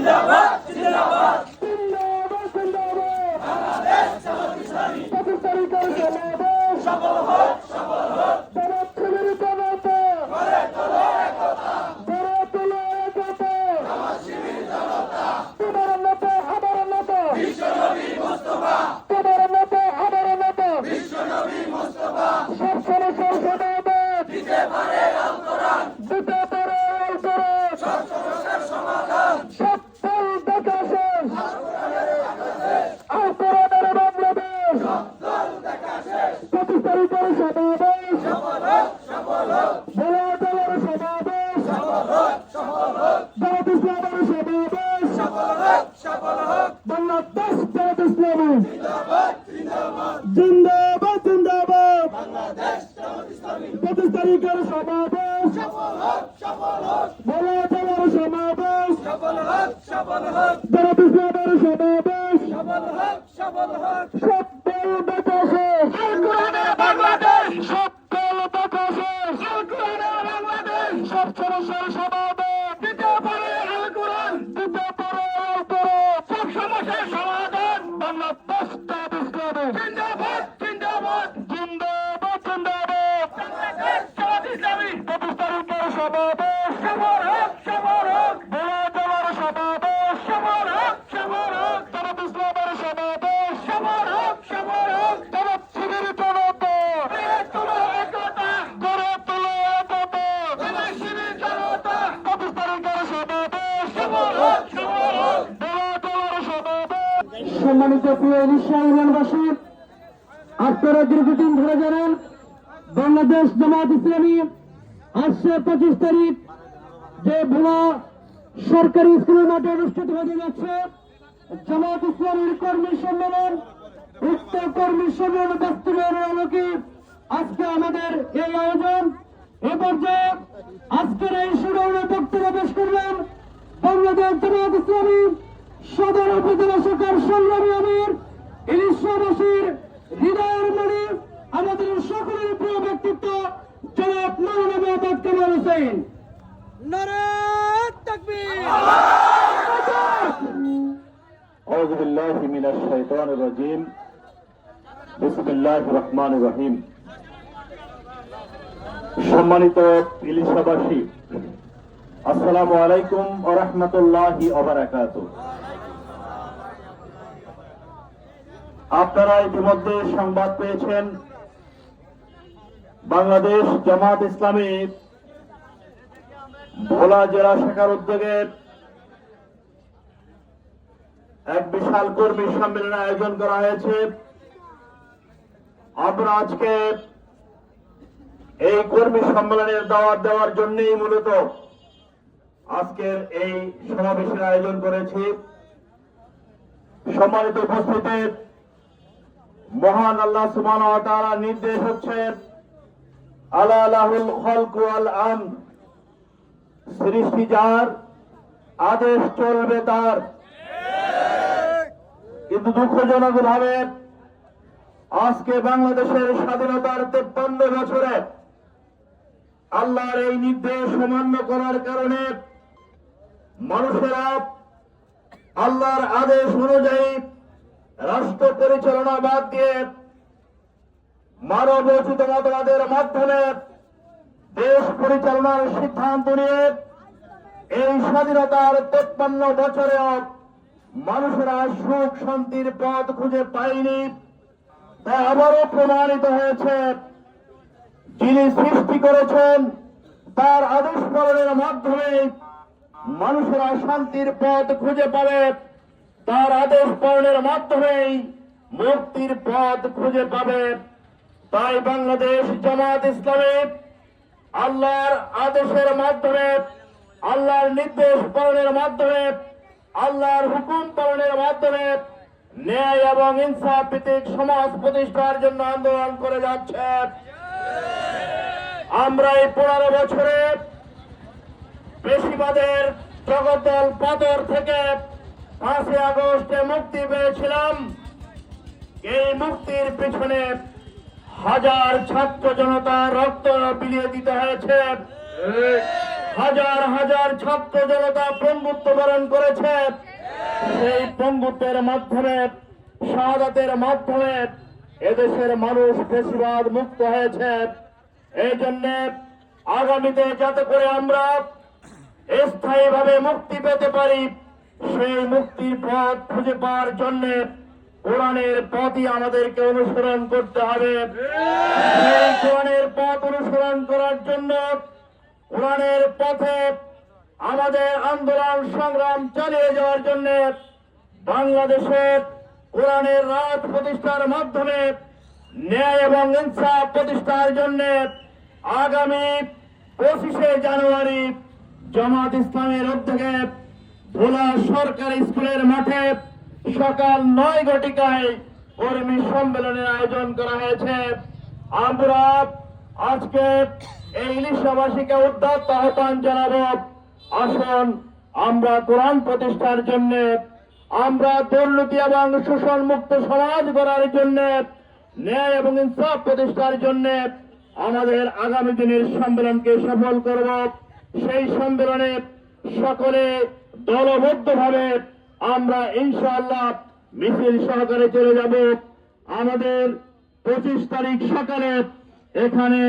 জিন্দাবাদ জিন্দাবাদ সফল হোক সফল হোক গড়ে তোলো একতা আমার শিবির জনতা বিশ্বনবী মুস্তাফা বিশ্বনবী মুস্তাফা দিতে পারে আল কোরআন সব সমস্যার সমাধান সব দল দেখা শেষ সফল হোক সফল হোক সফল হোক সফল হোক সফল হোক সফল হোক জিন্দাবাদ জিন্দাবাদ জিন্দাবাদ জিন্দাবাদ বাংলাদেশ জামাত ইসলামী 25 তারিখের সমাবেশ সফল হোক সফল হোক বলা চলার সমাবেশ সফল হোক সফল হোক জামাত ইসলামের সমাবেশ সফল হোক সফল হোক সফল বাতাসে আল কোরআনের বাংলাদেশ সফল বাতাসে আল কোরআনের বাংলাদেশ সব সমস্যার সমাধান দিতে পারে আল কোরআন দিতে পারে আল কোরআন সব সমস্যার সমাধান বাংলাদেশ জামাত ইসলামী জিন্দাবাদ জিন্দাবাদ জিন্দাবাদ জিন্দাবাদ বাংলাদেশ জামাত ইসলামী 25 তারিখের সমাবেশ সফল হোক সফল হোক বলা চলার সমাবেশ সফল হোক সফল হোক জামাত ইসলামের সমাবেশ সফল হোক সফল হোক জামাত শিবির জনতা গড়ে তোলো একতা গড়ে তোলো একতা আমার শিবির জনতা 25 তারিখের সমাবেশ সফল হোক সফল হোক বলা চলার সমাবেশ সম্মানিত প্রিয় ইলিশা ইউনিয়নবাসী, আপনারা দীর্ঘদিন ধরে জানেন বাংলাদেশ জামাত ইসলামী আসছে 25 তারিখ যে ভোলা সরকারি স্কুলের মাঠে অনুষ্ঠিত হতে যাচ্ছে জামাত ইসলামীর কর্মী সম্মেলন। উক্ত কর্মী সম্মেলন বাস্তবায়নের আলোকে আজকে আমাদের এই আয়োজন। এ পর্যায়ে আজকের এই শিরোনামে বক্তব্য পেশ করলেন বাংলাদেশ জামাত ইসলামী সদর উপজেলা শাখার সংগ্রামী আমির ইলিশাবাসীর হৃদয়ের মণি আমাদের সকলের প্রিয় ব্যক্তিত্ব জনাব মাওলানা মোহাম্মদ কামাল হোসেন। নারায়ে তাকবীর। আউযু বিল্লাহি মিনাশ শাইতানির রাজীম। বিসমিল্লাহির রহমানির রহিম। সম্মানিত ইলিশাবাসী, আসসালামু আলাইকুম ওয়া রাহমাতুল্লাহি ওয়া বারাকাতুহু। আপনারা ইতিমধ্যে সংবাদ পেয়েছেন বাংলাদেশ জামাত ইসলামী ভোলা জেলা শাখার উদ্যোগে এক বিশাল কর্মী সম্মেলনের আয়োজন করা হয়েছে। আমরা আজকে এই কর্মী সম্মেলনের দাওয়াত দেওয়ার জন্যই মূলত আজকের এই সমাবেশের আয়োজন করেছি। সম্মানিত উপস্থিতি, মহান আল্লাহ সুবহানাহু ওয়া তাআলার নির্দেশ হচ্ছে আলা লাহুল খালকু ওয়াল আমর, সৃষ্টি যার, আদেশ চলবে তার। কিন্তু দুঃখজনক ভাবে আজকে বাংলাদেশের স্বাধীনতার 53 বছরে আল্লাহর এই নির্দেশ অমান্য করার কারণে মানুষেরা আল্লাহর আদেশ অনুযায়ী রাষ্ট্র পরিচালনা বাদ দিয়ে মানবোচিত মতবাদের মাধ্যমে দেশ পরিচালনার সিদ্ধান্ত নিয়ে এই স্বাধীনতার 53 বছরেও মানুষেরা সুখ শান্তির পথ খুঁজে পায়নি। তা আবারও প্রমাণিত হয়েছে যিনি সৃষ্টি করেছেন তার আদেশ পালনের মাধ্যমে মানুষেরা শান্তির পথ খুঁজে পাবে, তার আদেশ পালনের মাধ্যমেই মুক্তির পথ খুঁজে পাবে। তাই বাংলাদেশ জামাত ইসলামী আল্লাহর আদেশের মাধ্যমে, আল্লাহর নির্দেশ পালনের মাধ্যমে, আল্লাহর হুকুম পালনের মাধ্যমে ন্যায় এবং ইনসাফ ভিত্তিক সমাজ প্রতিষ্ঠার জন্য আন্দোলন করে যাচ্ছে। আমরা এই 15 বছরে বেশিবাদের জগদ্দল পাথর থেকে 5 আগস্টে মুক্তি পেয়েছিলাম। এই মুক্তির পিছনে হাজার ছাত্র জনতা রক্ত বিলিয়ে দিতে হয়েছে। হাজার হাজার ছাত্র জনতা পঙ্গুত্ব বরণ করেছে। সেই পঙ্গুত্বের মাধ্যমে, শাহাদাতের মাধ্যমে এদেশের মানুষ ফ্যাসিবাদ মুক্ত হয়েছে। এই জন্য আগামীতে যাতে করে আমরা স্থায়ীভাবে মুক্তি পেতে পারি, সেই মুক্তির পথ খুঁজে পাওয়ার জন্য কোরআনের পথই আমাদেরকে অনুসরণ করতে হবে। সেই কোরআনের পথ অনুসরণ করার জন্য কোরআনের পথে আমাদের আন্দোলন সংগ্রাম চালিয়ে যাওয়ার জন্য বাংলাদেশে কোরআনের রাজ প্রতিষ্ঠার মাধ্যমে ন্যায় এবং ইনসাফ প্রতিষ্ঠার জন্য আগামী 25শে জানুয়ারি জামাত ইসলামের উদ্যোগে ভোলা সরকারি স্কুলের মাঠে সকাল 9 ঘটিকায় কর্মী সম্মেলনের আয়োজন করা হয়েছে। আমরা আজকে এই ইলিশাবাসীকে উদ্যত আহ্বান জানাবো, আসুন আমরা কোরআন প্রতিষ্ঠার জন্য, আমরা দুর্নীতি এবং শোষণ মুক্ত সমাজ গড়ার জন্য, ন্যায় এবং ইনসাফ প্রতিষ্ঠার জন্য আমাদের আগামী দিনের সম্মেলনকে সফল করব। সেই সম্মেলনে সকলে দলবদ্ধভাবে আমরা ইনশাআল্লাহ মিছিল সহকারে চলে যাব। আমাদের 25 তারিখ সকালে এখানে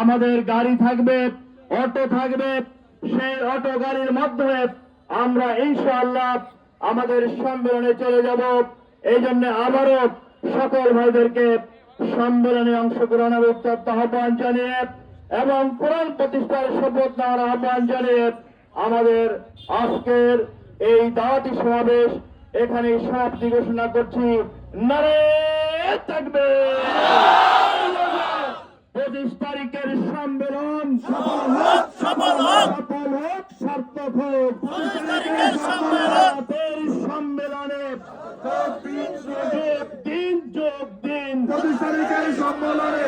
আমাদের গাড়ি থাকবে, অটো থাকবে। সেই অটো গাড়ির মাধ্যমে আমরা ইনশাআল্লাহ আমাদের সম্মেলনে চলে যাব। এই জন্য আবারও সকল ভাইদেরকে সম্মেলনে অংশগ্রহণের উত্তপ্ত আহ্বান জানিয়ে এবং কোরআন প্রতিষ্ঠার শপথ নেওয়ার আহ্বান জানিয়ে আমাদের আজকের এই দাওয়াতি সমাবেশ এখানে সমাপ্তি ঘোষণা করছি। নারে তাকবীর। 25 তারিখের সম্মেলন সফল হোক, সফল হোক, সফল হোক, সার্থক হোক। 25 তারিখের সম্মেলনে দিন যোগ দিন, 25 তারিখের সম্মেলনে